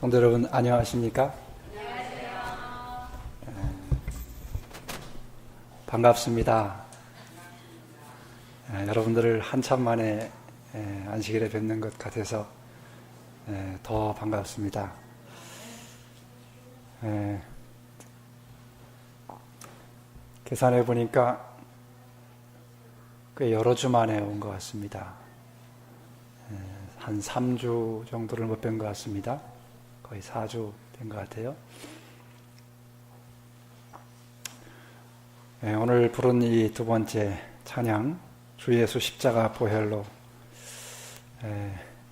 성도 여러분, 안녕하십니까? 안녕하세요. 반갑습니다. 여러분들을 한참 만에 안식일에 뵙는 것 같아서 더 반갑습니다. 계산해 보니까 꽤 여러 주 만에 온 것 같습니다. 한 3주 정도를 못 뵌 것 같습니다. 거의 4주 된 것 같아요. 오늘 부른 이 두 번째 찬양, 주 예수 십자가 보혈로,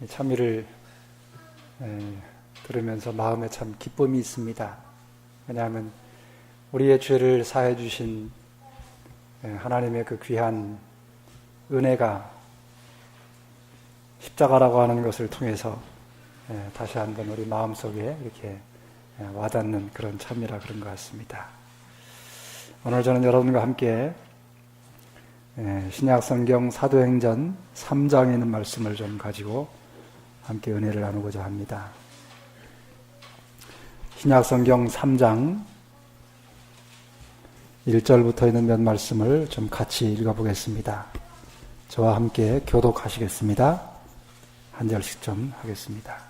이 찬미를 들으면서 마음에 참 기쁨이 있습니다. 왜냐하면 우리의 죄를 사해 주신 하나님의 그 귀한 은혜가 십자가라고 하는 것을 통해서 다시 한번 우리 마음속에 이렇게 와닿는 그런 참이라 그런 것 같습니다. 오늘 저는 여러분과 함께 신약성경 사도행전 3장에 있는 말씀을 좀 가지고 함께 은혜를 나누고자 합니다. 신약성경 3장 1절부터 있는 몇 말씀을 좀 같이 읽어보겠습니다. 저와 함께 교독하시겠습니다. 한 절씩 좀 하겠습니다.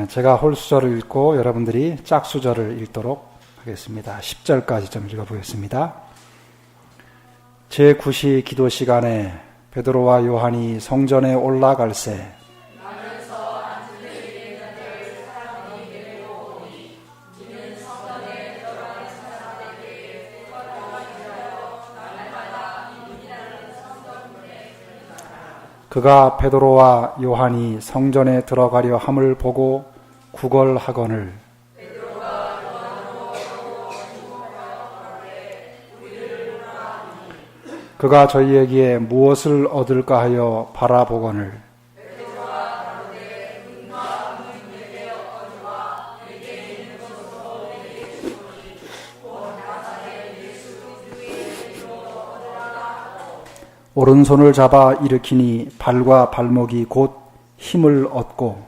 제가 홀수절을 읽고 여러분들이 짝수절을 읽도록 하겠습니다. 10절까지 좀 읽어보겠습니다. 제9시 기도 시간에 베드로와 요한이 성전에 올라갈새 그가 베드로와 요한이 성전에 들어가려 함을 보고 구걸하거늘 그가 저희에게 무엇을 얻을까 하여 바라보거늘 오른손을 잡아 일으키니 발과 발목이 곧 힘을 얻고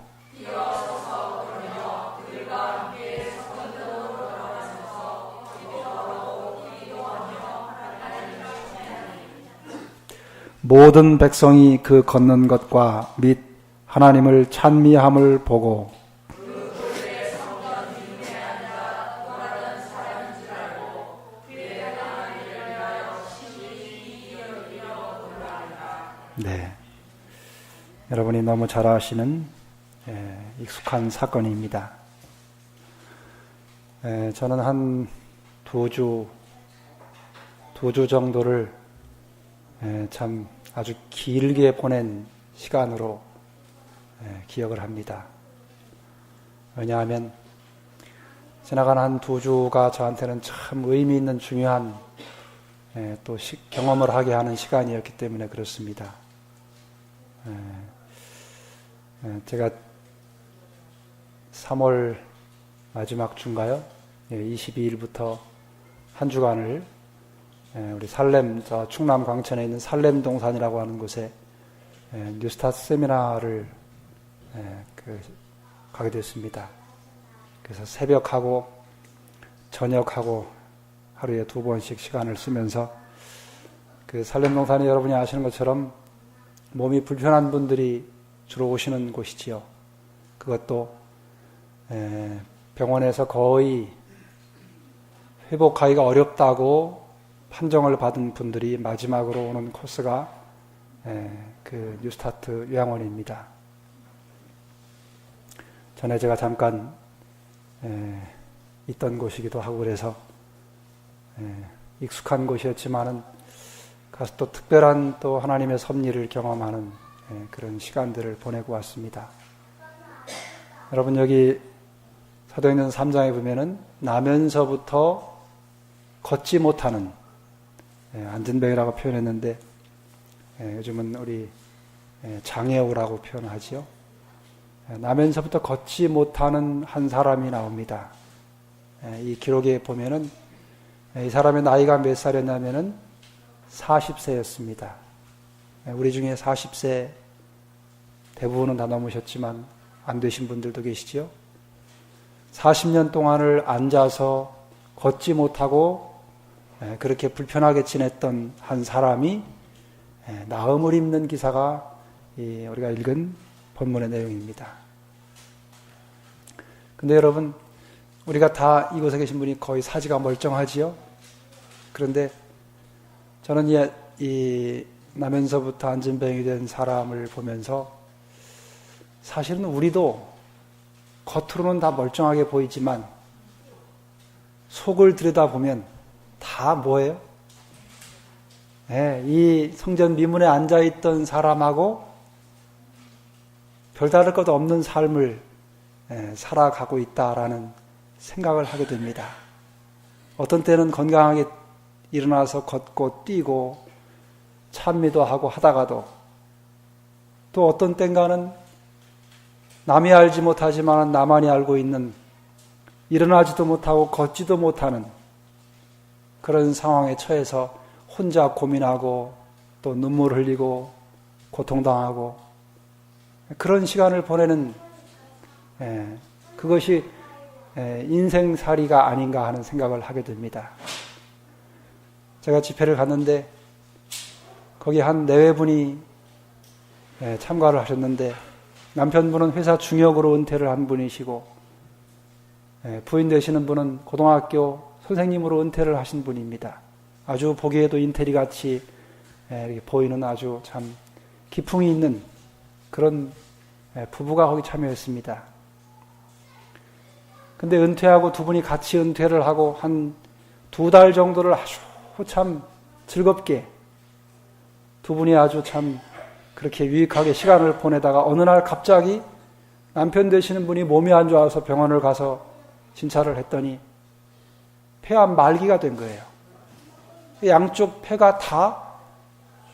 모든 백성이 그 걷는 것과 및 하나님을 찬미함을 보고 네, 여러분이 너무 잘 아시는 익숙한 사건입니다. 저는 한 두 주 정도를 참 아주 길게 보낸 시간으로 기억을 합니다. 왜냐하면 지나간 한 두 주가 저한테는 참 의미 있는 중요한 또 경험을 하게 하는 시간이었기 때문에 그렇습니다. 제가 3월 마지막 주인가요? 22일부터 한 주간을 우리 살렘, 저 충남 광천에 있는 살렘 동산이라고 하는 곳에 뉴스타트 세미나를 가게 됐습니다. 그래서 새벽하고 저녁하고 하루에 2번씩 시간을 쓰면서 그 살렘 동산이 여러분이 아시는 것처럼 몸이 불편한 분들이 주로 오시는 곳이지요. 그것도 병원에서 거의 회복하기가 어렵다고 판정을 받은 분들이 마지막으로 오는 코스가 그 뉴스타트 요양원입니다. 전에 제가 잠깐 있던 곳이기도 하고 그래서 익숙한 곳이었지만은 가서 또 특별한 또 하나님의 섭리를 경험하는 그런 시간들을 보내고 왔습니다. 여러분 여기 사도행전 3장에 보면은 나면서부터 걷지 못하는 안전병이라고 표현했는데 요즘은 우리 장애우라고 표현하지요. 나면서부터 걷지 못하는 한 사람이 나옵니다. 이 기록에 보면은 이 사람의 나이가 몇 살이었냐면은 40세였습니다. 우리 중에 40세 대부분은 다 넘으셨지만 안 되신 분들도 계시죠. 40년 동안을 앉아서 걷지 못하고 그렇게 불편하게 지냈던 한 사람이 나음을 입는 기사가 우리가 읽은 본문의 내용입니다. 근데 여러분, 우리가 다 이곳에 계신 분이 거의 사지가 멀쩡하지요? 그런데 저는 이 나면서부터 안진병이 된 사람을 보면서 사실은 우리도 겉으로는 다 멀쩡하게 보이지만 속을 들여다보면 다 뭐예요? 이 성전 미문에 앉아있던 사람하고 별다를 것 없는 삶을 살아가고 있다라는 생각을 하게 됩니다. 어떤 때는 건강하게 일어나서 걷고 뛰고 찬미도 하고 하다가도 또 어떤 땐가는 남이 알지 못하지만 나만이 알고 있는 일어나지도 못하고 걷지도 못하는 그런 상황에 처해서 혼자 고민하고 또 눈물 흘리고 고통당하고 그런 시간을 보내는 그것이 인생살이가 아닌가 하는 생각을 하게 됩니다. 제가 집회를 갔는데 거기 한 내외분이 참가를 하셨는데 남편분은 회사 중역으로 은퇴를 한 분이시고 부인 되시는 분은 고등학교 선생님으로 은퇴를 하신 분입니다. 아주 보기에도 인테리 같이 이렇게 보이는 아주 참 기풍이 있는 그런 부부가 거기 참여했습니다. 근데 은퇴하고 두 분이 같이 은퇴를 하고 한 2달 정도를 아주 참 즐겁게 두 분이 아주 참 그렇게 유익하게 시간을 보내다가 어느 날 갑자기 남편 되시는 분이 몸이 안 좋아서 병원을 가서 진찰을 했더니 폐암 말기가 된 거예요. 양쪽 폐가 다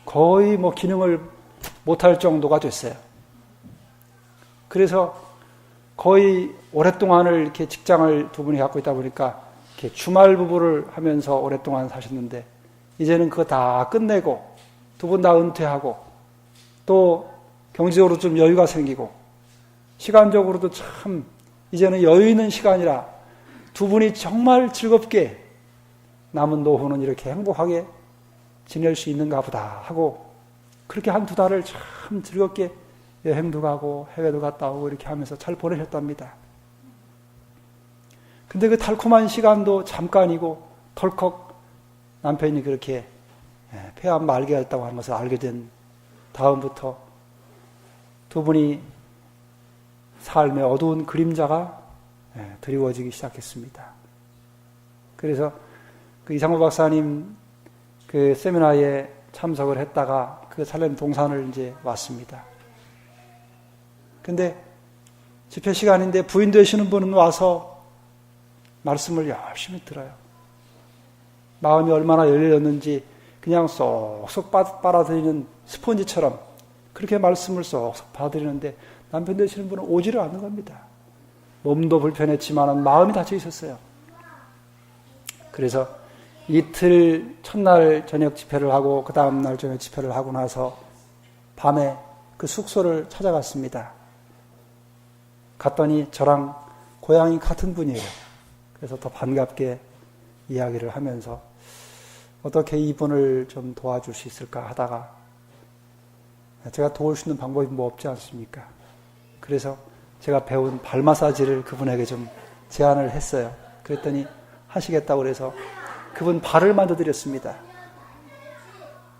거의 기능을 못할 정도가 됐어요. 그래서 거의 오랫동안을 이렇게 직장을 두 분이 갖고 있다 보니까 이렇게 주말 부부를 하면서 오랫동안 사셨는데 이제는 그거 다 끝내고 두 분 다 은퇴하고 또 경제적으로 좀 여유가 생기고 시간적으로도 참 이제는 여유 있는 시간이라 두 분이 정말 즐겁게 남은 노후는 이렇게 행복하게 지낼 수 있는가 보다 하고 그렇게 한 2달을 참 즐겁게 여행도 가고 해외도 갔다 오고 이렇게 하면서 잘 보내셨답니다. 근데 그 달콤한 시간도 잠깐이고 덜컥 남편이 그렇게 폐암 말기였다고 하는 것을 알게 된 다음부터 두 분이 삶의 어두운 그림자가 드리워지기 시작했습니다. 그래서 그 이상호 박사님 그 세미나에 참석을 했다가 그 살렘 동산을 이제 왔습니다. 근데 집회 시간인데 부인 되시는 분은 와서 말씀을 열심히 들어요. 마음이 얼마나 열렸는지 그냥 쏙쏙 빨아들이는 스펀지처럼 그렇게 말씀을 쏙쏙 받아들이는데 남편 되시는 분은 오지를 않는 겁니다. 몸도 불편했지만 마음이 닫혀 있었어요. 그래서 이틀 첫날 저녁 집회를 하고 그 다음날 저녁 집회를 하고 나서 밤에 그 숙소를 찾아갔습니다. 갔더니 저랑 고향이 같은 분이에요. 그래서 더 반갑게 이야기를 하면서 어떻게 이분을 좀 도와줄 수 있을까 하다가 제가 도울 수 있는 방법이 뭐 없지 않습니까? 그래서 제가 배운 발 마사지를 그분에게 좀 제안을 했어요. 그랬더니 하시겠다고 그래서 그분 발을 만져드렸습니다.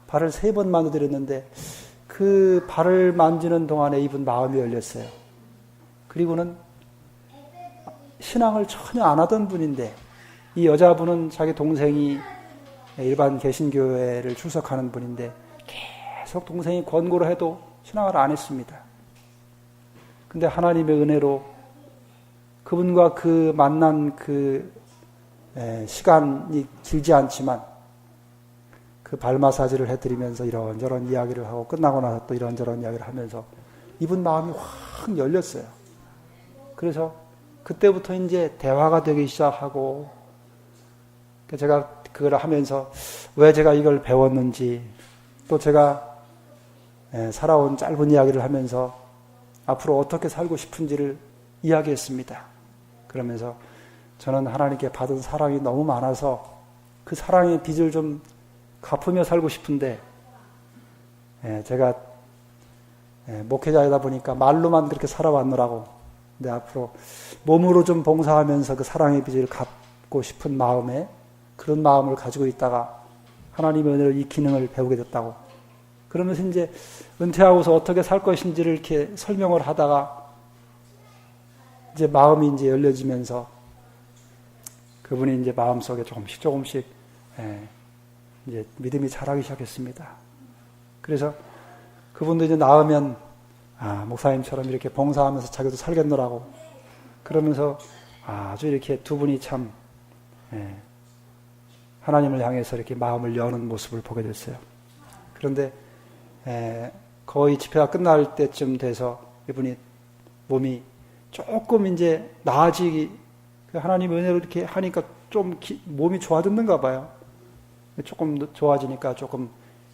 발을 3번 만져드렸는데 그 발을 만지는 동안에 이분 마음이 열렸어요. 그리고는 신앙을 전혀 안 하던 분인데 이 여자분은 자기 동생이 일반 개신교회를 출석하는 분인데 계속 동생이 권고를 해도 신앙을 안 했습니다. 근데 하나님의 은혜로 그분과 그 만난 그 시간이 길지 않지만 그 발 마사지를 해드리면서 이런저런 이야기를 하고 끝나고 나서 또 이런저런 이야기를 하면서 이분 마음이 확 열렸어요. 그래서 그때부터 이제 대화가 되기 시작하고 제가 그걸 하면서 왜 제가 이걸 배웠는지 또 제가 살아온 짧은 이야기를 하면서 앞으로 어떻게 살고 싶은지를 이야기했습니다. 그러면서 저는 하나님께 받은 사랑이 너무 많아서 그 사랑의 빚을 좀 갚으며 살고 싶은데, 제가 목회자이다 보니까 말로만 그렇게 살아왔느라고, 근데 앞으로 몸으로 좀 봉사하면서 그 사랑의 빚을 갚고 싶은 마음에, 그런 마음을 가지고 있다가 하나님의 은혜로 이 기능을 배우게 됐다고. 그러면서 이제 은퇴하고서 어떻게 살 것인지를 이렇게 설명을 하다가 이제 마음이 이제 열려지면서 그분이 이제 마음속에 조금씩 이제 믿음이 자라기 시작했습니다. 그래서 그분도 이제 나으면 목사님처럼 이렇게 봉사하면서 자기도 살겠노라고 그러면서 아주 이렇게 두 분이 참 하나님을 향해서 이렇게 마음을 여는 모습을 보게 됐어요. 그런데 거의 집회가 끝날 때쯤 돼서 이분이 몸이 조금 이제 나아지기, 하나님의 은혜로 이렇게 하니까 좀 몸이 좋아졌는가 봐요. 조금 좋아지니까 조금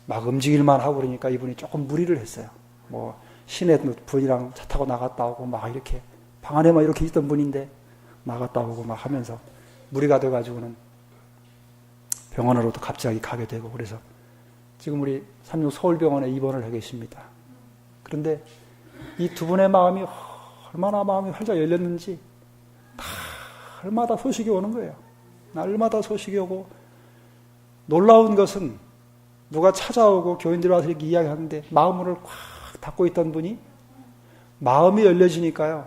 막 움직일만 하고 그러니까 이분이 조금 무리를 했어요. 뭐 시내 분이랑 차 타고 나갔다 오고 막 이렇게 방 안에만 이렇게 있던 분인데 나갔다 오고 막 하면서 무리가 돼가지고는 병원으로도 갑자기 가게 되고, 그래서 지금 우리 삼육 서울병원에 입원을 해 계십니다. 그런데 이 두 분의 마음이 얼마나 마음이 활짝 열렸는지 날마다 소식이 오는 거예요. 날마다 소식이 오고, 놀라운 것은 누가 찾아오고 교인들이 와서 이렇게 이야기하는데 마음을 꽉 닫고 있던 분이 마음이 열려지니까요,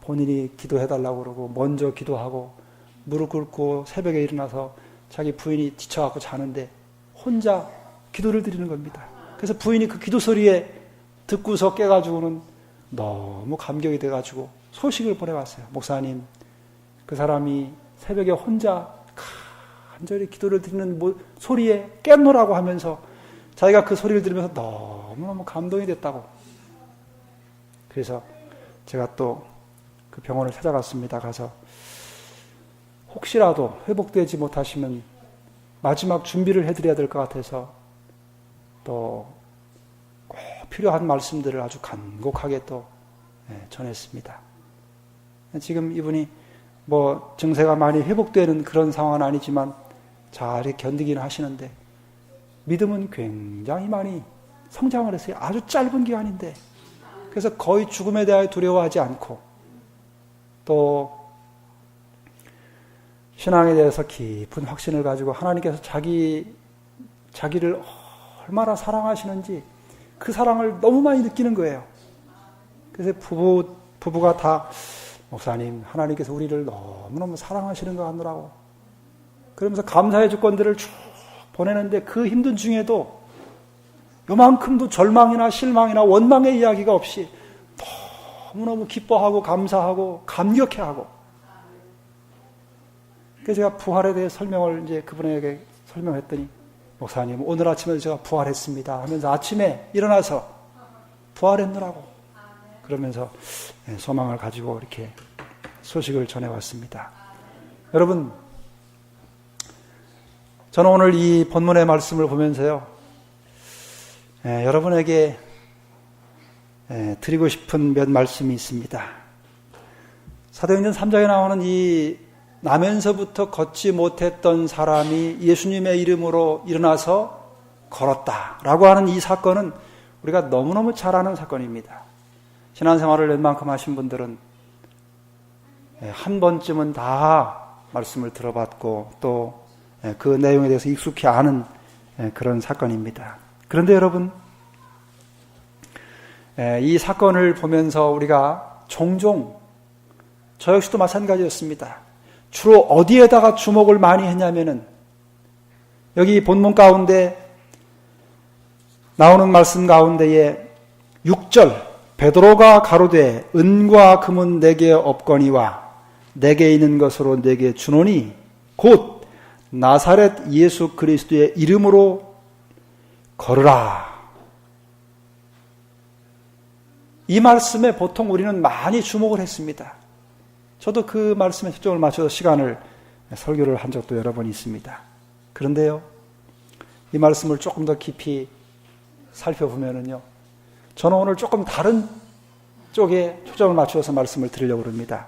본인이 기도해달라고 그러고 먼저 기도하고 무릎 꿇고 새벽에 일어나서 자기 부인이 지쳐갖고 자는데 혼자 기도를 드리는 겁니다. 그래서 부인이 그 기도 소리에 듣고서 깨가지고는 너무 감격이 돼가지고 소식을 보내왔어요. 목사님, 그 사람이 새벽에 혼자 간절히 기도를 드리는 소리에 깼노라고 하면서 자기가 그 소리를 들으면서 너무너무 감동이 됐다고. 그래서 제가 또 그 병원을 찾아갔습니다. 가서 혹시라도 회복되지 못하시면 마지막 준비를 해드려야 될 것 같아서 또 꼭 필요한 말씀들을 아주 간곡하게 또 전했습니다. 지금 이분이 뭐 증세가 많이 회복되는 그런 상황은 아니지만 잘 견디기는 하시는데 믿음은 굉장히 많이 성장을 했어요. 아주 짧은 기간인데. 그래서 거의 죽음에 대하여 두려워하지 않고 또 신앙에 대해서 깊은 확신을 가지고 하나님께서 자기를 얼마나 사랑하시는지 그 사랑을 너무 많이 느끼는 거예요. 그래서 부부가 다 목사님, 하나님께서 우리를 너무너무 사랑하시는 것 같노라고 그러면서 감사의 조건들을 쭉 보내는데 그 힘든 중에도 요만큼도 절망이나 실망이나 원망의 이야기가 없이 너무너무 기뻐하고 감사하고 감격해하고. 그래서 제가 부활에 대해 설명을 이제 그분에게 설명했더니 목사님, 오늘 아침에 제가 부활했습니다 하면서 아침에 일어나서 부활했느라고 그러면서 소망을 가지고 이렇게 소식을 전해왔습니다. 여러분, 저는 오늘 이 본문의 말씀을 보면서요, 여러분에게 드리고 싶은 몇 말씀이 있습니다. 사도행전 3장에 나오는 이 나면서부터 걷지 못했던 사람이 예수님의 이름으로 일어나서 걸었다라고 하는 이 사건은 우리가 너무너무 잘 아는 사건입니다. 신앙생활을 웬만큼 하신 분들은 한 번쯤은 다 말씀을 들어봤고 또 그 내용에 대해서 익숙히 아는 그런 사건입니다. 그런데 여러분, 이 사건을 보면서 우리가 종종, 저 역시도 마찬가지였습니다. 주로 어디에다가 주목을 많이 했냐면은 여기 본문 가운데 나오는 말씀 가운데에 6절, 베드로가 가로되 은과 금은 내게 없거니와 내게 있는 것으로 내게 주노니 곧 나사렛 예수 그리스도의 이름으로 걸으라. 이 말씀에 보통 우리는 많이 주목을 했습니다. 저도 그 말씀에 초점을 맞춰서 시간을 설교를 한 적도 여러 번 있습니다. 그런데요, 이 말씀을 조금 더 깊이 살펴보면은요, 저는 오늘 조금 다른 쪽에 초점을 맞추어서 말씀을 드리려고 합니다.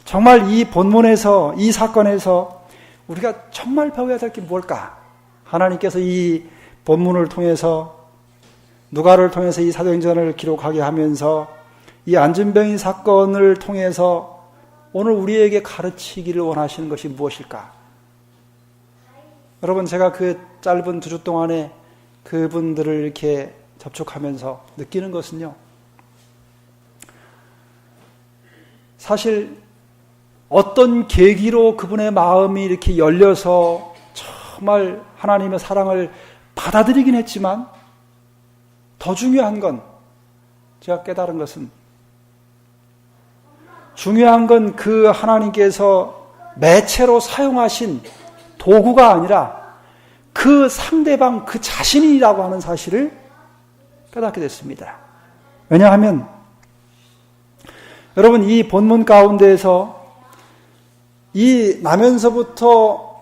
정말 이 본문에서, 이 사건에서 우리가 정말 배워야 될 게 뭘까? 하나님께서 이 본문을 통해서, 누가를 통해서 이 사도행전을 기록하게 하면서 이 안진뱅이 사건을 통해서 오늘 우리에게 가르치기를 원하시는 것이 무엇일까? 여러분, 제가 그 짧은 2주 동안에 그분들을 이렇게 접촉하면서 느끼는 것은요, 사실 어떤 계기로 그분의 마음이 이렇게 열려서 정말 하나님의 사랑을 받아들이긴 했지만, 더 중요한 건, 제가 깨달은 것은, 중요한 건 그 하나님께서 매체로 사용하신 도구가 아니라 그 상대방, 그 자신이라고 하는 사실을 깨닫게 됐습니다. 왜냐하면 여러분, 이 본문 가운데에서 이 나면서부터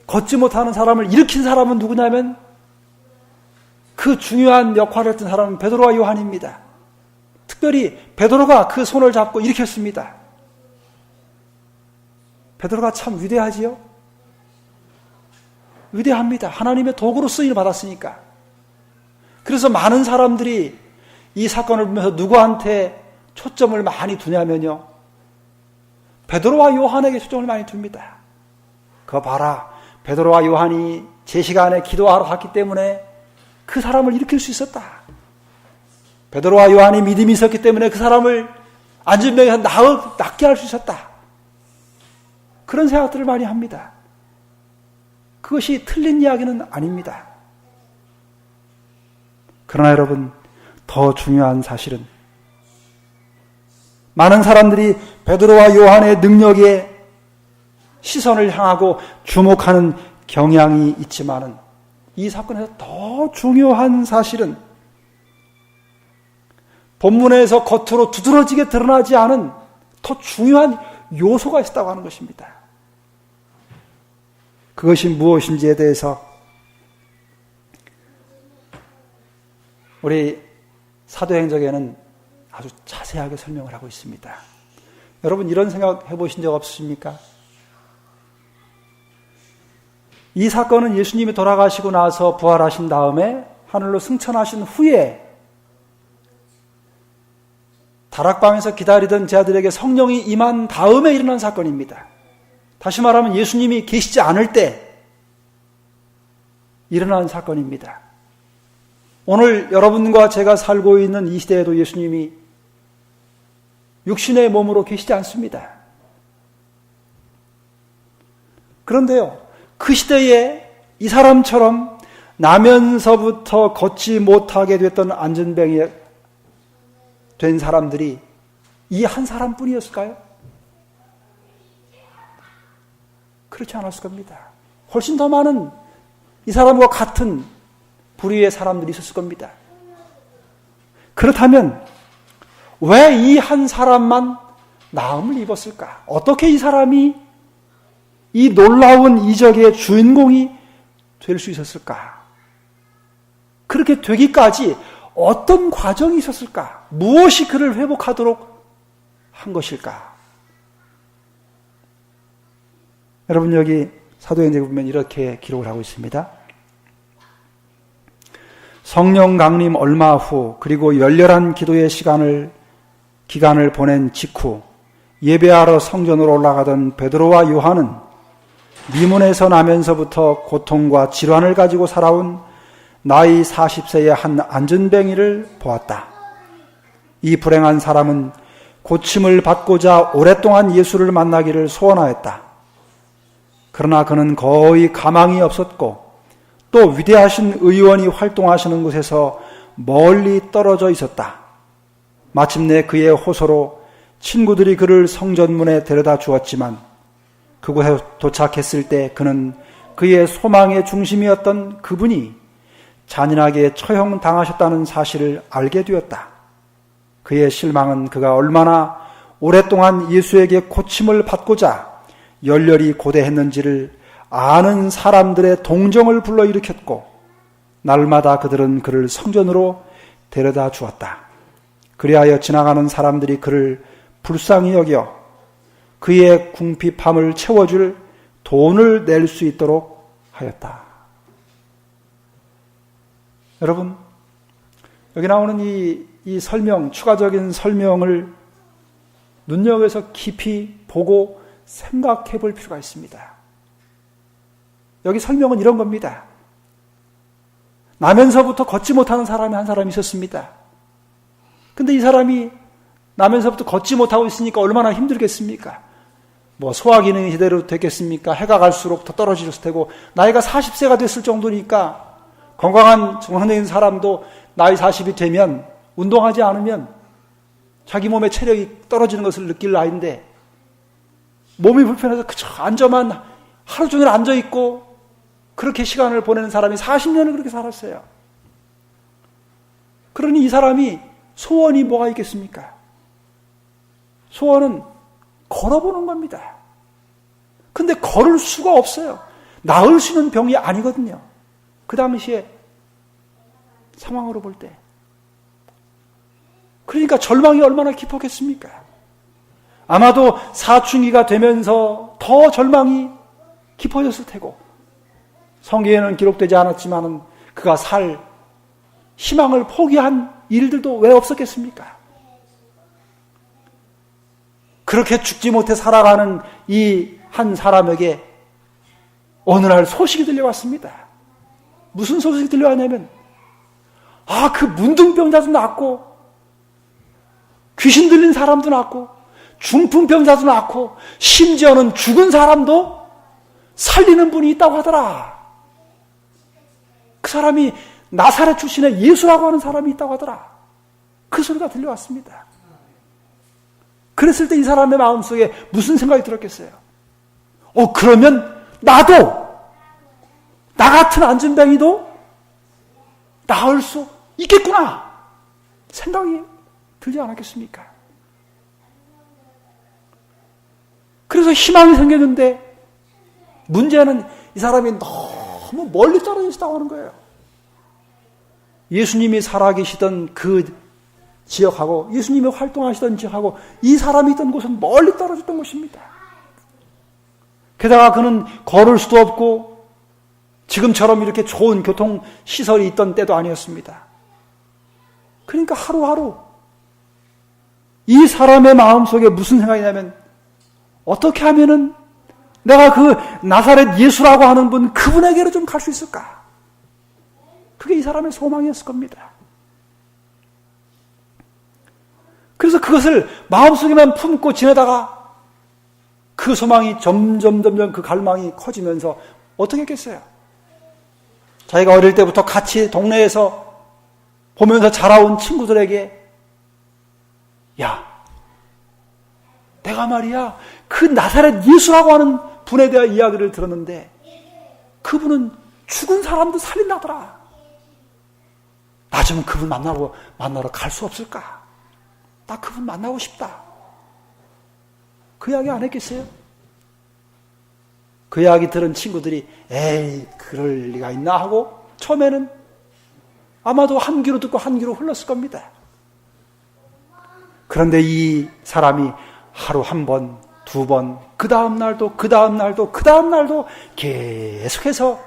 걷지 못하는 사람을 일으킨 사람은 누구냐면 그 중요한 역할을 했던 사람은 베드로와 요한입니다. 특별히 베드로가 그 손을 잡고 일으켰습니다. 베드로가 참 위대하지요? 위대합니다. 하나님의 도구로 쓰임을 받았으니까. 그래서 많은 사람들이 이 사건을 보면서 누구한테 초점을 많이 두냐면요, 베드로와 요한에게 초점을 많이 둡니다. 그거 봐라, 베드로와 요한이 제 시간에 기도하러 갔기 때문에 그 사람을 일으킬 수 있었다. 베드로와 요한이 믿음이 있었기 때문에 그 사람을 안진뱅이에서 낫게 할 수 있었다. 그런 생각들을 많이 합니다. 그것이 틀린 이야기는 아닙니다. 그러나 여러분, 더 중요한 사실은 많은 사람들이 베드로와 요한의 능력에 시선을 향하고 주목하는 경향이 있지만은, 이 사건에서 더 중요한 사실은 본문에서 겉으로 두드러지게 드러나지 않은 더 중요한 요소가 있었다고 하는 것입니다. 그것이 무엇인지에 대해서 우리 사도행전에는 아주 자세하게 설명을 하고 있습니다. 여러분, 이런 생각 해보신 적 없으십니까? 이 사건은 예수님이 돌아가시고 나서 부활하신 다음에 하늘로 승천하신 후에 다락방에서 기다리던 제자들에게 성령이 임한 다음에 일어난 사건입니다. 다시 말하면 예수님이 계시지 않을 때 일어난 사건입니다. 오늘 여러분과 제가 살고 있는 이 시대에도 예수님이 육신의 몸으로 계시지 않습니다. 그런데요, 그 시대에 이 사람처럼 나면서부터 걷지 못하게 됐던 안진뱅이 된 사람들이 이 한 사람뿐이었을까요? 그렇지 않았을 겁니다. 훨씬 더 많은 이 사람과 같은 부류의 사람들이 있었을 겁니다. 그렇다면 왜 이 한 사람만 나음을 입었을까? 어떻게 이 사람이 이 놀라운 이적의 주인공이 될 수 있었을까? 그렇게 되기까지 어떤 과정이 있었을까? 무엇이 그를 회복하도록 한 것일까? 여러분, 여기 사도행전에 보면 이렇게 기록을 하고 있습니다. 성령 강림 얼마 후, 그리고 열렬한 기도의 기간을 보낸 직후 예배하러 성전으로 올라가던 베드로와 요한은 미문에서 나면서부터 고통과 질환을 가지고 살아온 나이 40세의 한 안진뱅이를 보았다. 이 불행한 사람은 고침을 받고자 오랫동안 예수를 만나기를 소원하였다. 그러나 그는 거의 가망이 없었고 또 위대하신 의원이 활동하시는 곳에서 멀리 떨어져 있었다. 마침내 그의 호소로 친구들이 그를 성전문에 데려다 주었지만 그곳에 도착했을 때 그는 그의 소망의 중심이었던 그분이 잔인하게 처형당하셨다는 사실을 알게 되었다. 그의 실망은 그가 얼마나 오랫동안 예수에게 고침을 받고자 열렬히 고대했는지를 아는 사람들의 동정을 불러일으켰고 날마다 그들은 그를 성전으로 데려다 주었다. 그리하여 지나가는 사람들이 그를 불쌍히 여겨 그의 궁핍함을 채워줄 돈을 낼 수 있도록 하였다. 여러분, 여기 나오는 이 설명, 추가적인 설명을 눈여겨서 깊이 보고 생각해 볼 필요가 있습니다. 여기 설명은 이런 겁니다. 나면서부터 걷지 못하는 사람이 한 사람이 있었습니다. 근데 이 사람이 나면서부터 걷지 못하고 있으니까 얼마나 힘들겠습니까? 뭐 소화 기능이 제대로 됐겠습니까? 해가 갈수록 더 떨어지셨을 테고, 나이가 40세가 됐을 정도니까 건강한 정상적인 사람도 나이 40이 되면 운동하지 않으면 자기 몸의 체력이 떨어지는 것을 느낄 나이인데, 몸이 불편해서 그저 앉아만 하루 종일 앉아있고 그렇게 시간을 보내는 사람이 40년을 그렇게 살았어요. 그러니 이 사람이 소원이 뭐가 있겠습니까? 소원은 걸어보는 겁니다. 근데 걸을 수가 없어요. 나을 수 있는 병이 아니거든요. 그 당시에 상황으로 볼 때. 그러니까 절망이 얼마나 깊었겠습니까? 아마도 사춘기가 되면서 더 절망이 깊어졌을 테고, 성경에는 기록되지 않았지만 그가 살 희망을 포기한 일들도 왜 없었겠습니까? 그렇게 죽지 못해 살아가는 이 한 사람에게 어느 날 소식이 들려왔습니다. 무슨 소식이 들려왔냐면, 그 문둥병자도 낫고, 귀신 들린 사람도 낫고, 중풍병자도 낫고, 심지어는 죽은 사람도 살리는 분이 있다고 하더라. 그 사람이 나사렛 출신의 예수라고 하는 사람이 있다고 하더라. 그 소리가 들려왔습니다. 그랬을 때 이 사람의 마음속에 무슨 생각이 들었겠어요? 그러면 나도, 나 같은 안진뱅이도 나을 수 있겠구나 생각이 들지 않았겠습니까? 그래서 희망이 생겼는데, 문제는 이 사람이 너무 멀리 떨어져 있다고 하는 거예요. 예수님이 살아계시던 그 지역하고 예수님이 활동하시던 지역하고 이 사람이 있던 곳은 멀리 떨어졌던 곳입니다. 게다가 그는 걸을 수도 없고 지금처럼 이렇게 좋은 교통시설이 있던 때도 아니었습니다. 그러니까 하루하루 이 사람의 마음속에 무슨 생각이냐면, 어떻게 하면은 내가 그 나사렛 예수라고 하는 분, 그분에게로 좀 갈 수 있을까? 그게 이 사람의 소망이었을 겁니다. 그래서 그것을 마음속에만 품고 지내다가 그 소망이 점점 그 갈망이 커지면서 어떻게 했겠어요? 자기가 어릴 때부터 같이 동네에서 보면서 자라온 친구들에게, 야, 내가 말이야 그 나사렛 예수라고 하는 분에 대한 이야기를 들었는데 그분은 죽은 사람도 살린다더라. 나 좀 그분 만나러 갈 수 없을까? 나 그분 만나고 싶다. 그 이야기 안 했겠어요? 그 이야기 들은 친구들이 에이, 그럴 리가 있나 하고 처음에는 아마도 한 귀로 듣고 한 귀로 흘렀을 겁니다. 그런데 이 사람이 하루 한 번, 두 번, 그 다음 날도 계속해서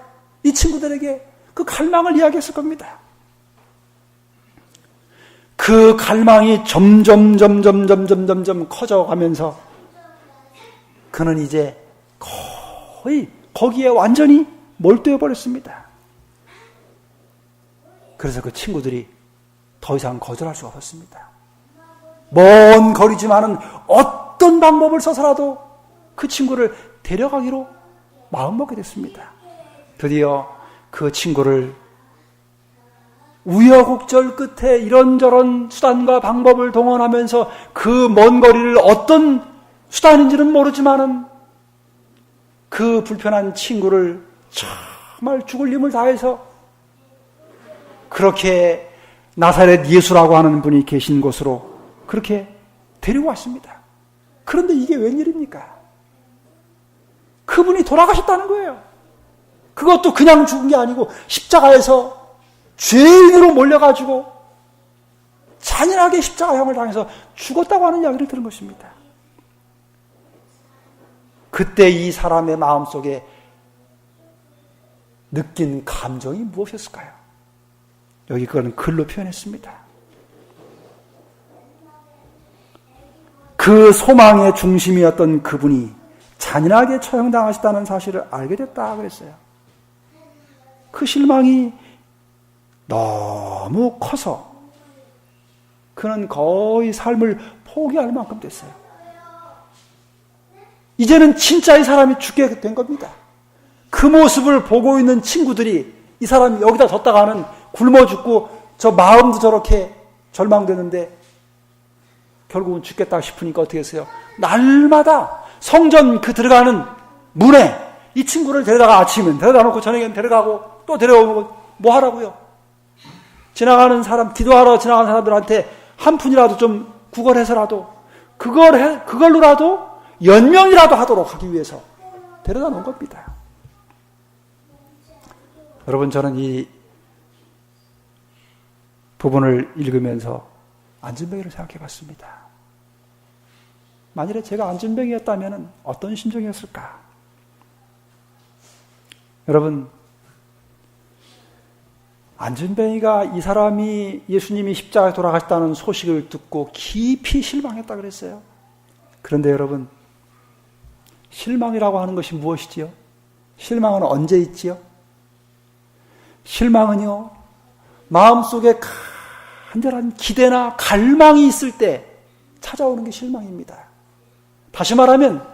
이 친구들에게 그 갈망을 이야기했을 겁니다. 그 갈망이 점점 커져가면서 그는 이제 거의 거기에 완전히 몰두해 버렸습니다. 그래서 그 친구들이 더 이상 거절할 수가 없었습니다. 먼 거리지만은 어떤 방법을 써서라도 그 친구를 데려가기로 마음먹게 됐습니다. 드디어 그 친구를 우여곡절 끝에 이런저런 수단과 방법을 동원하면서 그 먼 거리를 어떤 수단인지는 모르지만은 그 불편한 친구를 정말 죽을 힘을 다해서 그렇게 나사렛 예수라고 하는 분이 계신 곳으로 그렇게 데리고 왔습니다. 그런데 이게 웬일입니까? 그분이 돌아가셨다는 거예요. 그것도 그냥 죽은 게 아니고 십자가에서 죄인으로 몰려가지고 잔인하게 십자가형을 당해서 죽었다고 하는 이야기를 들은 것입니다. 그때 이 사람의 마음속에 느낀 감정이 무엇이었을까요? 여기 그건 글로 표현했습니다. 그 소망의 중심이었던 그분이 잔인하게 처형당하셨다는 사실을 알게 됐다 그랬어요. 그 실망이 너무 커서 그는 거의 삶을 포기할 만큼 됐어요. 이제는 진짜 이 사람이 죽게 된 겁니다. 그 모습을 보고 있는 친구들이 이 사람이 여기다 뒀다가는 굶어 죽고 저 마음도 저렇게 절망되는데 결국은 죽겠다 싶으니까 어떻게 했어요? 날마다 성전 그 들어가는 문에 이 친구를 데려다가 아침엔 데려다 놓고 저녁엔 데려가고 또 데려오고 뭐 하라고요? 지나가는 사람, 기도하러 지나가는 사람들한테 한 푼이라도 좀 구걸해서라도 그걸로라도 연명이라도 하도록 하기 위해서 데려다 놓은 겁니다. 여러분, 저는 이 부분을 읽으면서 안진뱅이를 생각해 봤습니다. 만일에 제가 안진뱅이였다면 어떤 심정이었을까? 여러분, 안진뱅이가 이 사람이 예수님이 십자가에 돌아가셨다는 소식을 듣고 깊이 실망했다 그랬어요. 그런데 여러분, 실망이라고 하는 것이 무엇이지요? 실망은 언제 있지요? 실망은요, 마음속에 간절한 기대나 갈망이 있을 때 찾아오는 게 실망입니다. 다시 말하면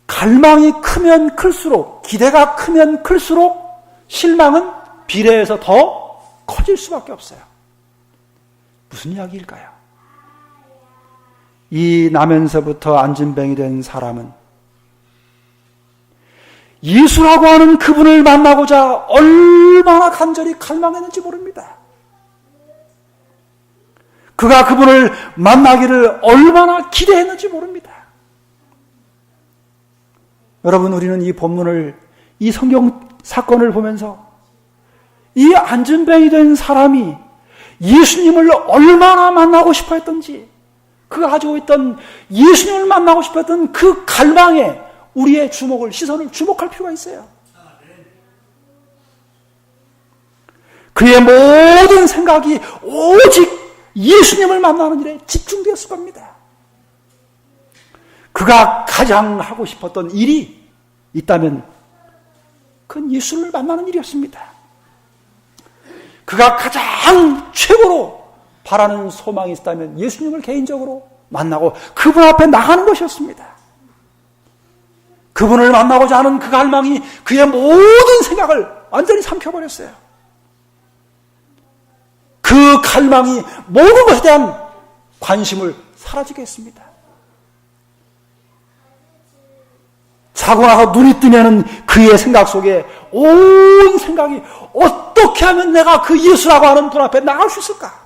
갈망이 크면 클수록, 기대가 크면 클수록 실망은 비례해서 더 커질 수밖에 없어요. 무슨 이야기일까요? 이 나면서부터 안진뱅이 된 사람은 예수라고 하는 그분을 만나고자 얼마나 간절히 갈망했는지 모릅니다. 그가 그분을 만나기를 얼마나 기대했는지 모릅니다. 여러분, 우리는 이 본문을, 이 성경 사건을 보면서 이 안진뱅이 된 사람이 예수님을 얼마나 만나고 싶어 했던지, 그가 가지고 있던 예수님을 만나고 싶어 했던 그 갈망에 우리의 시선을 주목할 필요가 있어요. 그의 모든 생각이 오직 예수님을 만나는 일에 집중되었을 겁니다. 그가 가장 하고 싶었던 일이 있다면 그건 예수를 만나는 일이었습니다. 그가 가장 최고로 바라는 소망이 있다면 예수님을 개인적으로 만나고 그분 앞에 나가는 것이었습니다. 그분을 만나고자 하는 그 갈망이 그의 모든 생각을 완전히 삼켜버렸어요. 그 갈망이 모든 것에 대한 관심을 사라지게 했습니다. 자고 나서 눈이 뜨면은 그의 생각 속에 온 생각이 어떻게 하면 내가 그 예수라고 하는 분 앞에 나갈 수 있을까?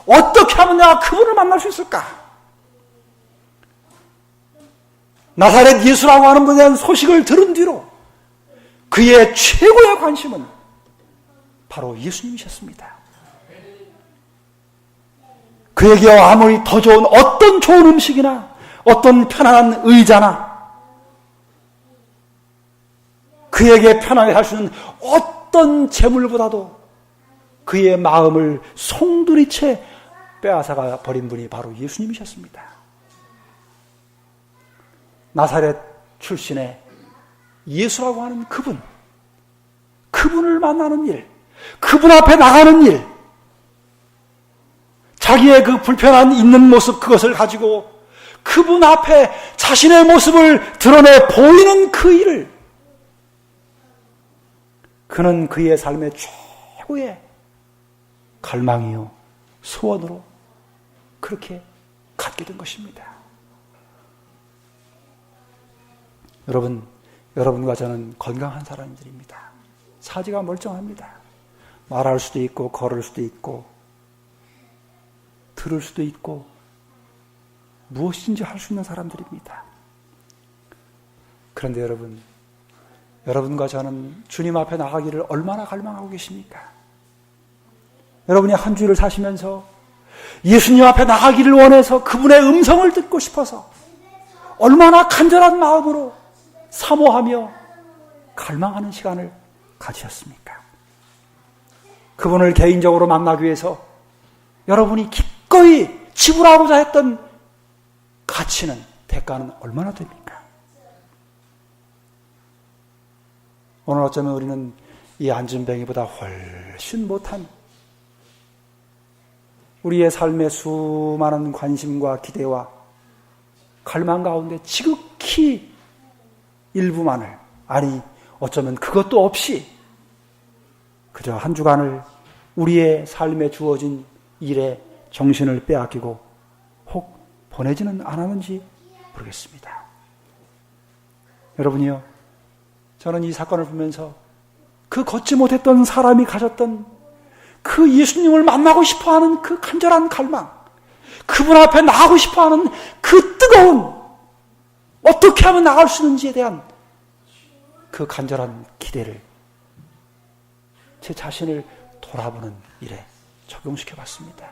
어떻게 하면 내가 그분을 만날 수 있을까? 나사렛 예수라고 하는 분에 대한 소식을 들은 뒤로 그의 최고의 관심은 바로 예수님이셨습니다. 그에게 아무리 더 좋은 어떤 좋은 음식이나 어떤 편안한 의자나 그에게 편하게 할 수 있는 어떤 재물보다도 그의 마음을 송두리째 빼앗아가 버린 분이 바로 예수님이셨습니다. 나사렛 출신의 예수라고 하는 그분을 만나는 일, 그분 앞에 나가는 일, 자기의 그 불편한 있는 모습 그것을 가지고 그분 앞에 자신의 모습을 드러내 보이는 그 일을 그는 그의 삶의 최고의 갈망이요 소원으로 그렇게 갖게 된 것입니다. 여러분과 저는 건강한 사람들입니다. 사지가 멀쩡합니다. 말할 수도 있고 걸을 수도 있고 들을 수도 있고 무엇인지 할 수 있는 사람들입니다. 그런데 여러분과 저는 주님 앞에 나가기를 얼마나 갈망하고 계십니까? 여러분이 한 주일을 사시면서 예수님 앞에 나가기를 원해서 그분의 음성을 듣고 싶어서 얼마나 간절한 마음으로 사모하며 갈망하는 시간을 가지셨습니까? 그분을 개인적으로 만나기 위해서 여러분이 기꺼이 지불하고자 했던 가치는, 대가는 얼마나 됩니까? 오늘 어쩌면 우리는 이 안진뱅이보다 훨씬 못한 우리의 삶의 수많은 관심과 기대와 갈망 가운데 지극히 일부만을, 아니 어쩌면 그것도 없이 그저 한 주간을 우리의 삶에 주어진 일에 정신을 빼앗기고 혹 보내지는 않았는지 모르겠습니다. 여러분이요, 저는 이 사건을 보면서 그 걷지 못했던 사람이 가졌던 그 예수님을 만나고 싶어하는 그 간절한 갈망, 그분 앞에 나가고 싶어하는 그 뜨거운, 어떻게 하면 나갈 수 있는지에 대한 그 간절한 기대를 제 자신을 돌아보는 일에 적용시켜 봤습니다.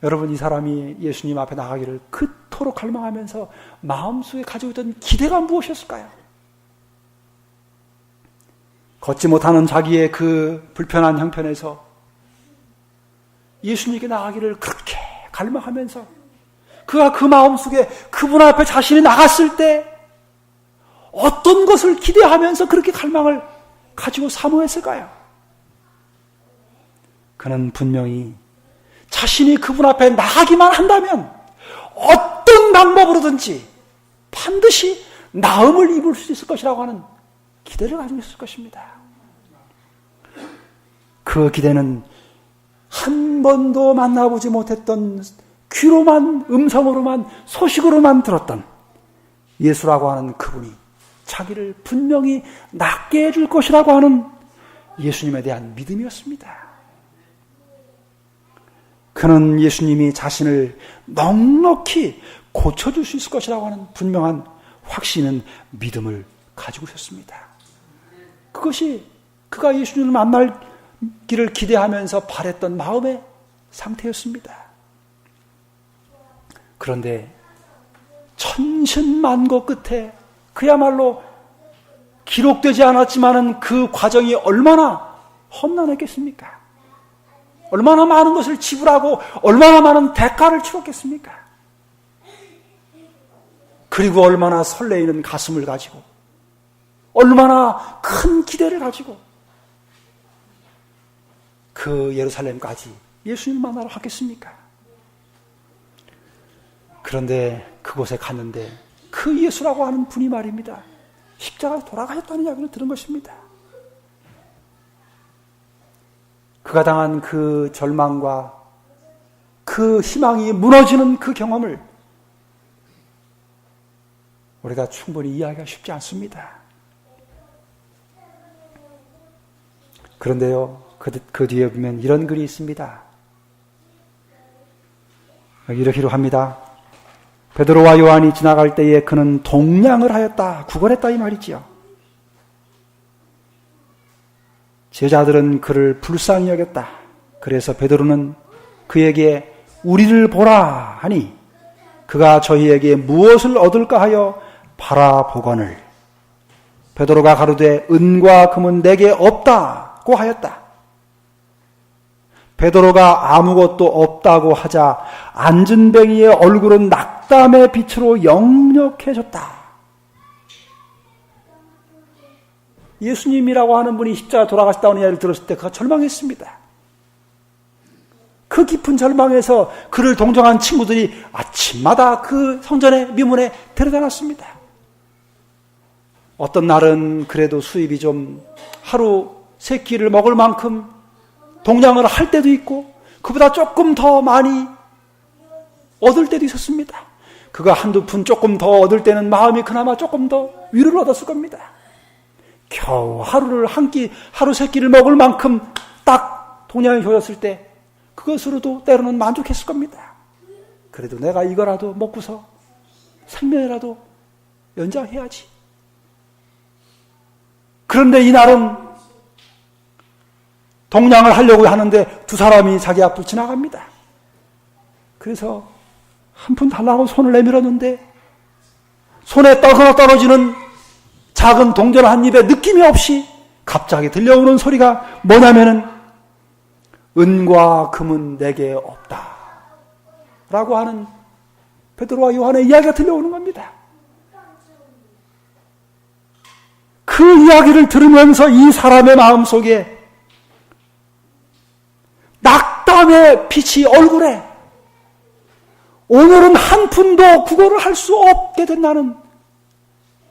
여러분, 이 사람이 예수님 앞에 나가기를 그토록 갈망하면서 마음속에 가지고 있던 기대가 무엇이었을까요? 걷지 못하는 자기의 그 불편한 형편에서 예수님께 나가기를 그렇게 갈망하면서 그가 그 마음속에 그분 앞에 자신이 나갔을 때 어떤 것을 기대하면서 그렇게 갈망을 가지고 사모했을까요? 그는 분명히 자신이 그분 앞에 나가기만 한다면 어떤 방법으로든지 반드시 나음을 입을 수 있을 것이라고 하는 기대를 가지고 있을 것입니다. 그 기대는 한 번도 만나보지 못했던, 귀로만, 음성으로만, 소식으로만 들었던 예수라고 하는 그분이 자기를 분명히 낫게 해줄 것이라고 하는 예수님에 대한 믿음이었습니다. 그는 예수님이 자신을 넉넉히 고쳐줄 수 있을 것이라고 하는 분명한 확신은, 믿음을 가지고 있었습니다. 그것이 그가 예수님을 만날기를 기대하면서 바랬던 마음의 상태였습니다. 그런데 천신만고 끝에 그야말로 기록되지 않았지만은 그 과정이 얼마나 험난했겠습니까? 얼마나 많은 것을 지불하고 얼마나 많은 대가를 치렀겠습니까? 그리고 얼마나 설레이는 가슴을 가지고 얼마나 큰 기대를 가지고 그 예루살렘까지 예수님을 만나러 갔겠습니까? 그런데 그곳에 갔는데 그 예수라고 하는 분이 말입니다, 십자가에 돌아가셨다는 이야기를 들은 것입니다. 그가 당한 그 절망과 그 희망이 무너지는 그 경험을 우리가 충분히 이해하기가 쉽지 않습니다. 그런데요, 그 뒤에 보면 이런 글이 있습니다. 이렇게 합니다. 베드로와 요한이 지나갈 때에 그는 동냥을 하였다, 구걸했다 이 말이지요. 제자들은 그를 불쌍히 여겼다. 그래서 베드로는 그에게 우리를 보라 하니 그가 저희에게 무엇을 얻을까 하여 바라보거늘 베드로가 가로되 은과 금은 내게 없다고 하였다. 베드로가 아무것도 없다고 하자 안진뱅이의 얼굴은 낙담의 빛으로 역력해졌다. 예수님이라고 하는 분이 십자가 돌아가셨다는 이야기를 들었을 때 그가 절망했습니다. 그 깊은 절망에서 그를 동정한 친구들이 아침마다 그 성전의 미문에 데려다 놨습니다. 어떤 날은 그래도 수입이 좀 하루 세 끼를 먹을 만큼 동냥을 할 때도 있고 그보다 조금 더 많이 얻을 때도 있었습니다. 그가 한두 푼 조금 더 얻을 때는 마음이 그나마 조금 더 위로를 얻었을 겁니다. 겨우 하루를 한 끼, 하루 세 끼를 먹을 만큼 딱 동냥이 줘졌을 때 그것으로도 때로는 만족했을 겁니다. 그래도 내가 이거라도 먹고서 생명이라도 연장해야지. 그런데 이날은 동냥을 하려고 하는데 두 사람이 자기 앞을 지나갑니다. 그래서 한 푼 달라고 손을 내밀었는데 손에 떨어지는 작은 동전 한 입에 느낌이 없이 갑자기 들려오는 소리가 뭐냐면은 은과 금은 내게 없다 라고 하는 베드로와 요한의 이야기가 들려오는 겁니다. 그 이야기를 들으면서 이 사람의 마음속에 낙담의 빛이 얼굴에 오늘은 한 푼도 구걸을 할 수 없게 된다는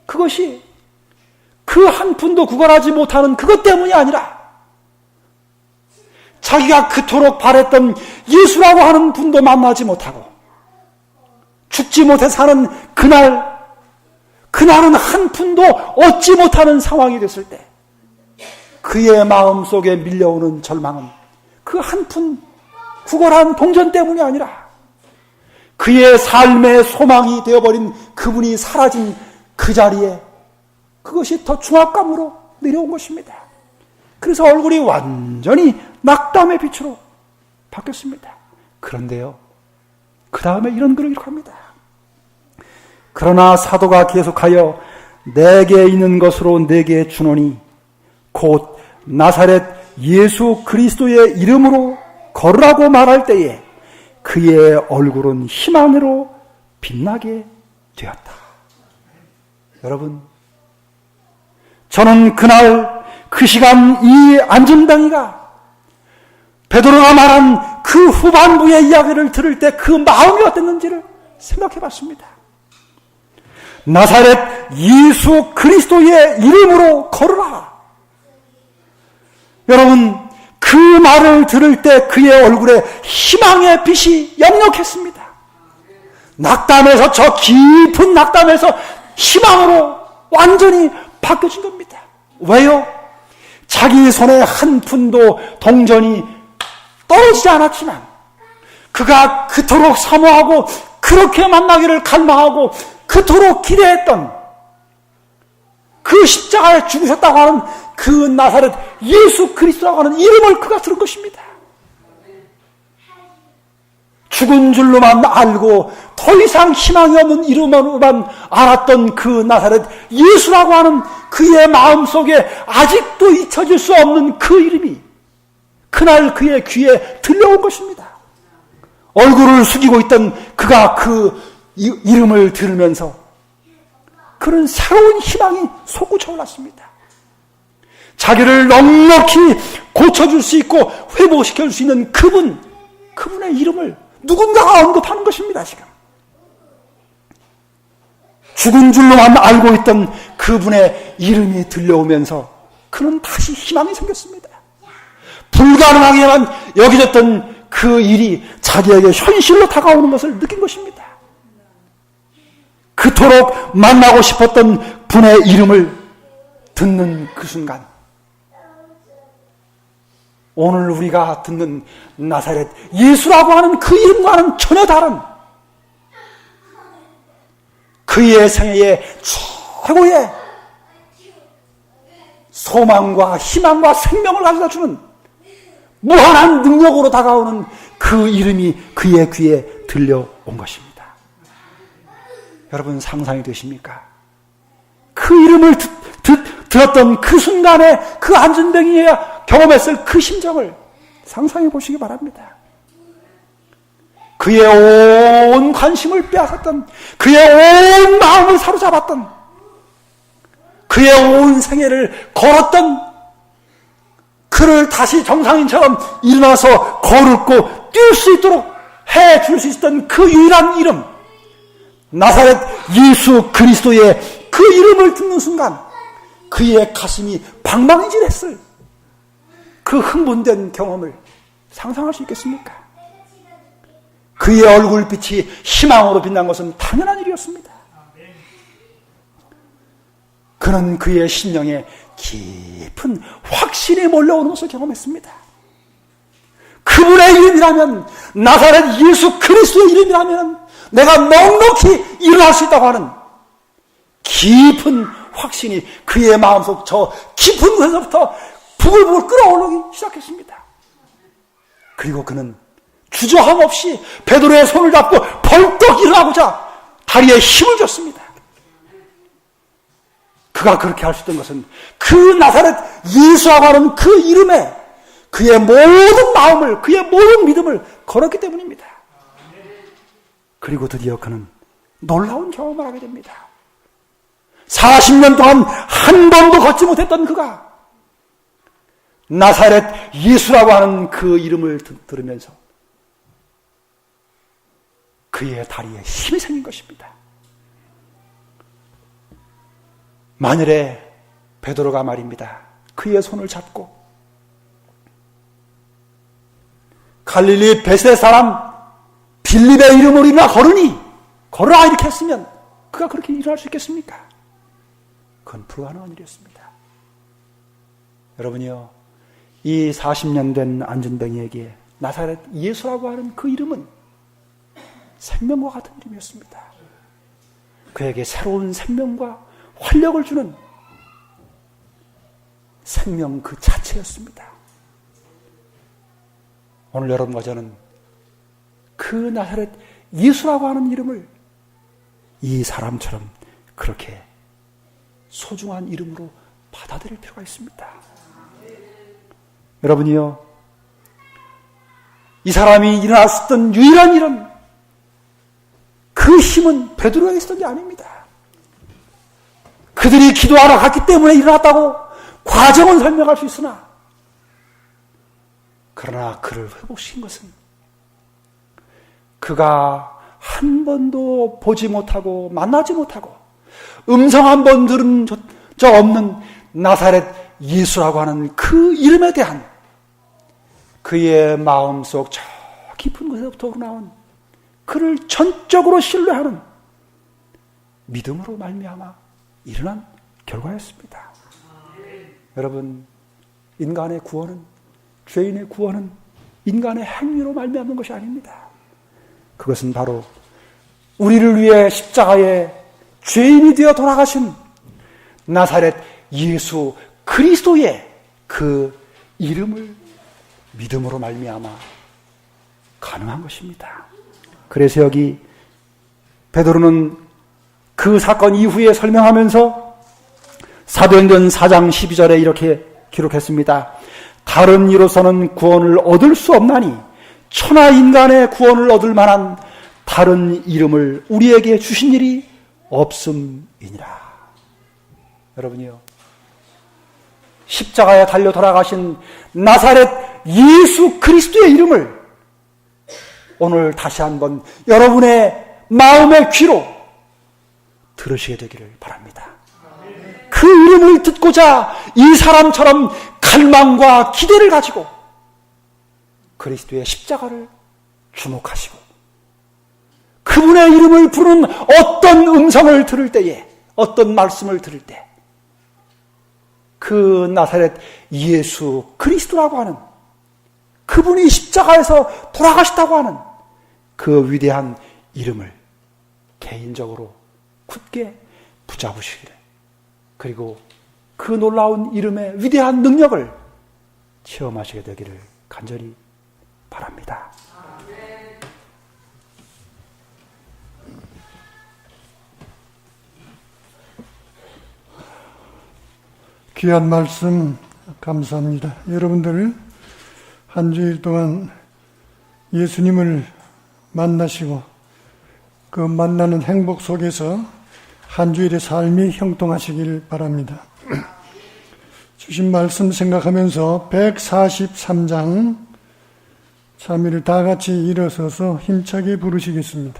그것이 그 한 푼도 구걸하지 못하는 그것 때문이 아니라 자기가 그토록 바랬던 예수라고 하는 분도 만나지 못하고 죽지 못해 사는 그날은 한 푼도 얻지 못하는 상황이 됐을 때 그의 마음속에 밀려오는 절망은 그 한 푼 구걸한 동전 때문이 아니라 그의 삶의 소망이 되어버린 그분이 사라진 그 자리에 그것이 더 중압감으로 내려온 것입니다. 그래서 얼굴이 완전히 낙담의 빛으로 바뀌었습니다. 그런데요, 그 다음에 이런 글을 기록합니다. 그러나 사도가 계속하여 내게 있는 것으로 내게 주노니 곧 나사렛 예수 그리스도의 이름으로 걸으라고 말할 때에 그의 얼굴은 희망으로 빛나게 되었다. 여러분, 저는 그날 그 시간 이 안전당이가 베드로가 말한 그 후반부의 이야기를 들을 때 그 마음이 어땠는지를 생각해 봤습니다. 나사렛 예수 그리스도의 이름으로 걸으라. 여러분, 그 말을 들을 때 그의 얼굴에 희망의 빛이 역력했습니다. 낙담에서 저 깊은 낙담에서 희망으로 완전히 바뀌어진 겁니다. 왜요? 자기 손에 한 푼도 동전이 떨어지지 않았지만 그가 그토록 사모하고 그렇게 만나기를 갈망하고 그토록 기대했던 그 십자가에 죽으셨다고 하는 그 나사렛 예수 그리스도라고 하는 이름을 그가 들은 것입니다. 죽은 줄로만 알고 더 이상 희망이 없는 이름으로만 알았던 그 나사렛 예수라고 하는 그의 마음속에 아직도 잊혀질 수 없는 그 이름이 그날 그의 귀에 들려온 것입니다. 얼굴을 숙이고 있던 그가 그 이름을 들으면서 그런 새로운 희망이 솟구쳐 올랐습니다. 자기를 넉넉히 고쳐줄 수 있고 회복시켜줄 수 있는 그분의 이름을 누군가가 언급하는 것입니다. 지금 죽은 줄로만 알고 있던 그분의 이름이 들려오면서 그는 다시 희망이 생겼습니다. 불가능하게만 여겨졌던 그 일이 자기에게 현실로 다가오는 것을 느낀 것입니다. 그토록 만나고 싶었던 분의 이름을 듣는 그 순간, 오늘 우리가 듣는 나사렛 예수라고 하는 그 이름과는 전혀 다른 그의 생애의 최고의 소망과 희망과 생명을 가져다주는 무한한 능력으로 다가오는 그 이름이 그의 귀에 들려온 것입니다. 여러분, 상상이 되십니까? 그 이름을 들었던 그 순간에 그 안전뱅이가 경험했을 그 심정을 상상해 보시기 바랍니다. 그의 온 관심을 빼앗았던, 그의 온 마음을 사로잡았던, 그의 온 생애를 걸었던, 그를 다시 정상인처럼 일어나서 걸고 뛸 수 있도록 해줄 수 있었던 그 유일한 이름, 나사렛 예수 그리스도의 그 이름을 듣는 순간 그의 가슴이 방망이질했을 그 흥분된 경험을 상상할 수 있겠습니까? 그의 얼굴빛이 희망으로 빛난 것은 당연한 일이었습니다. 그는 그의 심령에 깊은 확신이 몰려오는 것을 경험했습니다. 그분의 이름이라면, 나사렛 예수 그리스도의 이름이라면 내가 넉넉히 일어날 수 있다고 하는 깊은 확신이 그의 마음속 저 깊은 곳에서부터 부글부글 끓어오르기 시작했습니다. 그리고 그는 주저함 없이 베드로의 손을 잡고 벌떡 일어나고자 다리에 힘을 줬습니다. 그가 그렇게 할 수 있던 것은 그 나사렛 예수라고 하는 그 이름에 그의 모든 마음을, 그의 모든 믿음을 걸었기 때문입니다. 그리고 드디어 그는 놀라운 경험을 하게 됩니다. 40년 동안 한 번도 걷지 못했던 그가 나사렛 예수라고 하는 그 이름을 들으면서 그의 다리에 힘이 생긴 것입니다. 만일에 베드로가 말입니다. 그의 손을 잡고 갈릴리 베세 사람 빌립의 이름으로 일어나 걸으라 이렇게 했으면 그가 그렇게 일어날 수 있겠습니까? 그건 불가능한 일이었습니다. 여러분이요, 이 40년 된 안전뱅이에게 나사렛 예수라고 하는 그 이름은 생명과 같은 이름이었습니다. 그에게 새로운 생명과 활력을 주는 생명 그 자체였습니다. 오늘 여러분과 저는 그 나사렛 예수라고 하는 이름을 이 사람처럼 그렇게 소중한 이름으로 받아들일 필요가 있습니다. 여러분이요, 이 사람이 일어날 수 있던 유일한 일은 그 힘은 베드로에게 있었던 게 아닙니다. 그들이 기도하러 갔기 때문에 일어났다고 과정은 설명할 수 있으나, 그러나 그를 회복시킨 것은 그가 한 번도 보지 못하고 만나지 못하고 음성 한 번 들은 적 없는 나사렛 예수라고 하는 그 이름에 대한 그의 마음속 저 깊은 곳에서부터 나온 그를 전적으로 신뢰하는 믿음으로 말미암아 일어난 결과였습니다. 여러분, 인간의 구원은, 죄인의 구원은 인간의 행위로 말미암는 것이 아닙니다. 그것은 바로 우리를 위해 십자가에 죄인이 되어 돌아가신 나사렛 예수 그리스도의 그 이름을 믿음으로 말미암아 가능한 것입니다. 그래서 여기 베드로는 그 사건 이후에 설명하면서 사도행전 4장 12절에 이렇게 기록했습니다. 다른 이로서는 구원을 얻을 수 없나니 천하 인간의 구원을 얻을 만한 다른 이름을 우리에게 주신 일이 없음이니라. 여러분이요, 십자가에 달려 돌아가신 나사렛 예수 그리스도의 이름을 오늘 다시 한번 여러분의 마음의 귀로 들으시게 되기를 바랍니다. 그 이름을 듣고자 이 사람처럼 갈망과 기대를 가지고 그리스도의 십자가를 주목하시고 그분의 이름을 부르는 어떤 음성을 들을 때에, 어떤 말씀을 들을 때 그 나사렛 예수 그리스도라고 하는 그분이 십자가에서 돌아가셨다고 하는 그 위대한 이름을 개인적으로 굳게 붙잡으시기를, 그리고 그 놀라운 이름의 위대한 능력을 체험하시게 되기를 간절히 바랍니다. 귀한 말씀 감사합니다. 여러분들 한 주일 동안 예수님을 만나시고 그 만나는 행복 속에서 한 주일의 삶이 형통하시길 바랍니다. 주신 말씀 생각하면서 143장 참여를 다 같이 일어서서 힘차게 부르시겠습니다.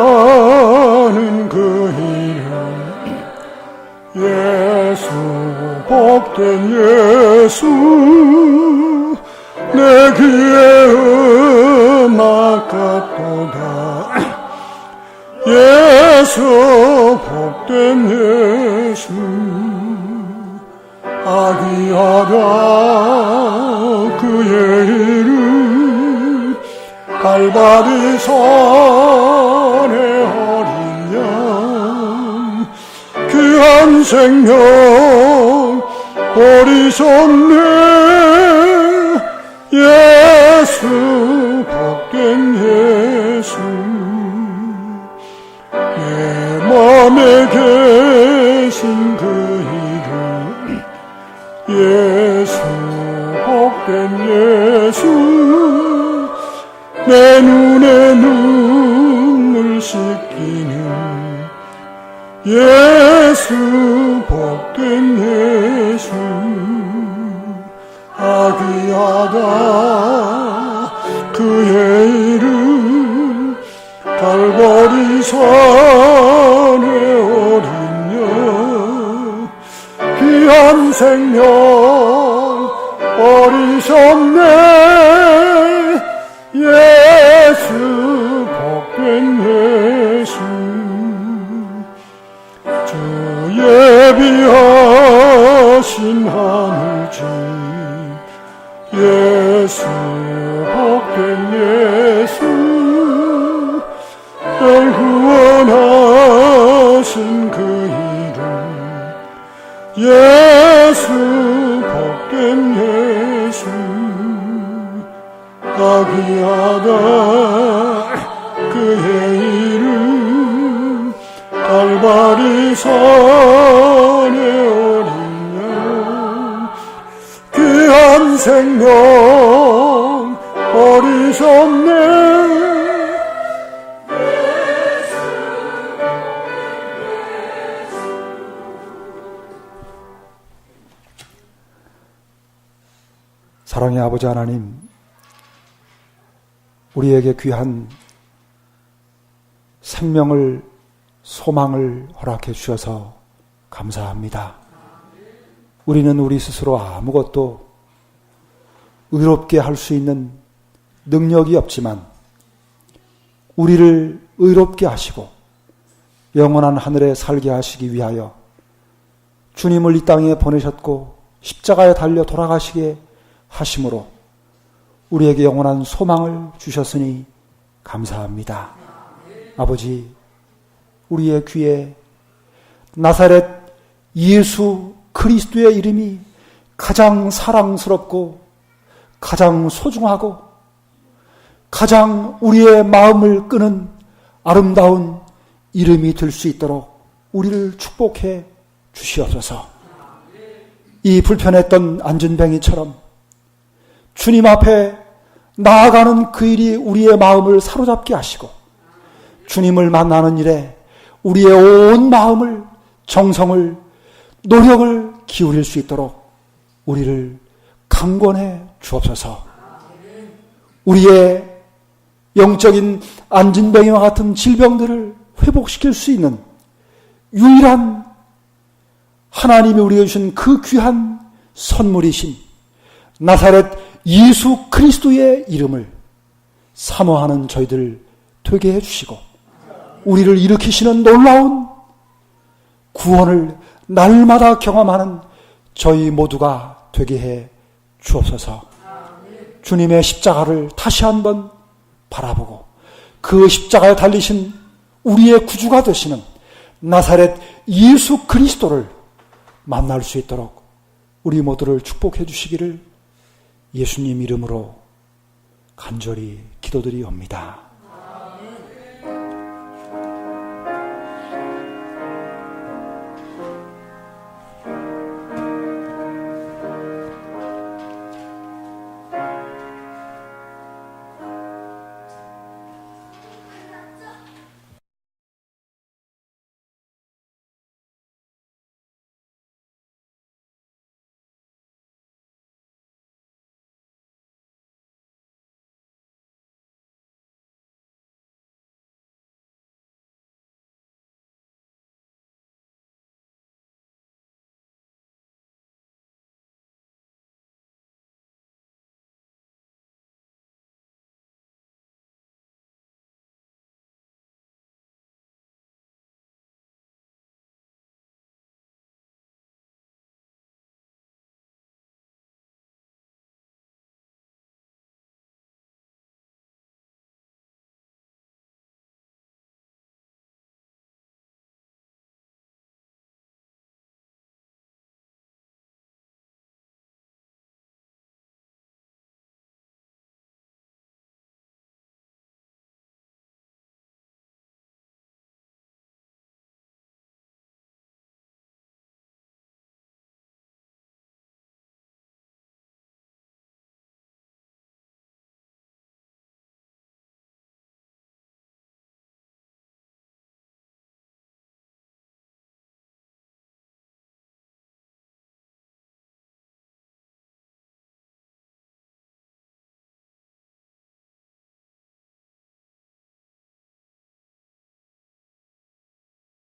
사랑하는 그 이름 예수, 복된 예수, 내 귀에 음악 같도다. 예수, 복된 예수, 아귀하다 갈바리 산의 어린 양 귀한 생명 버리셨네. 예수 복된 예수 내 맘에 계신 그 이름 예수 복된 예수 내 눈에 눈물 씻기는 예수 복된 예수 아귀하다 그의 이름 갈보리 산의 어린 양 귀한 생명 버리셨네. 예수 복된 예수 주 예비하신 하늘집 예수 복된 예수 날 구원하신 그 이름 예수 복된 예수 아귀하다 그의 이름 갈바리 산의 어린 양 귀한 생명 버리셨네. 사랑의 아버지 하나님, 우리에게 귀한 생명을, 소망을 허락해 주셔서 감사합니다. 우리는 우리 스스로 아무것도 의롭게 할 수 있는 능력이 없지만 우리를 의롭게 하시고 영원한 하늘에 살게 하시기 위하여 주님을 이 땅에 보내셨고 십자가에 달려 돌아가시게 하심으로 우리에게 영원한 소망을 주셨으니 감사합니다. 아버지, 우리의 귀에 나사렛 예수 그리스도의 이름이 가장 사랑스럽고 가장 소중하고 가장 우리의 마음을 끄는 아름다운 이름이 될 수 있도록 우리를 축복해 주시옵소서. 이 불편했던 안진뱅이처럼 주님 앞에 나아가는 그 일이 우리의 마음을 사로잡게 하시고 주님을 만나는 일에 우리의 온 마음을, 정성을, 노력을 기울일 수 있도록 우리를 강권해 주옵소서. 우리의 영적인 안진뱅이와 같은 질병들을 회복시킬 수 있는 유일한 하나님이 우리에게 주신 그 귀한 선물이신 나사렛 예수 그리스도의 이름을 사모하는 저희들 되게 해주시고 우리를 일으키시는 놀라운 구원을 날마다 경험하는 저희 모두가 되게 해 주옵소서. 주님의 십자가를 다시 한번 바라보고 그 십자가에 달리신 우리의 구주가 되시는 나사렛 예수 그리스도를 만날 수 있도록 우리 모두를 축복해 주시기를 예수님 이름으로 간절히 기도드리옵니다.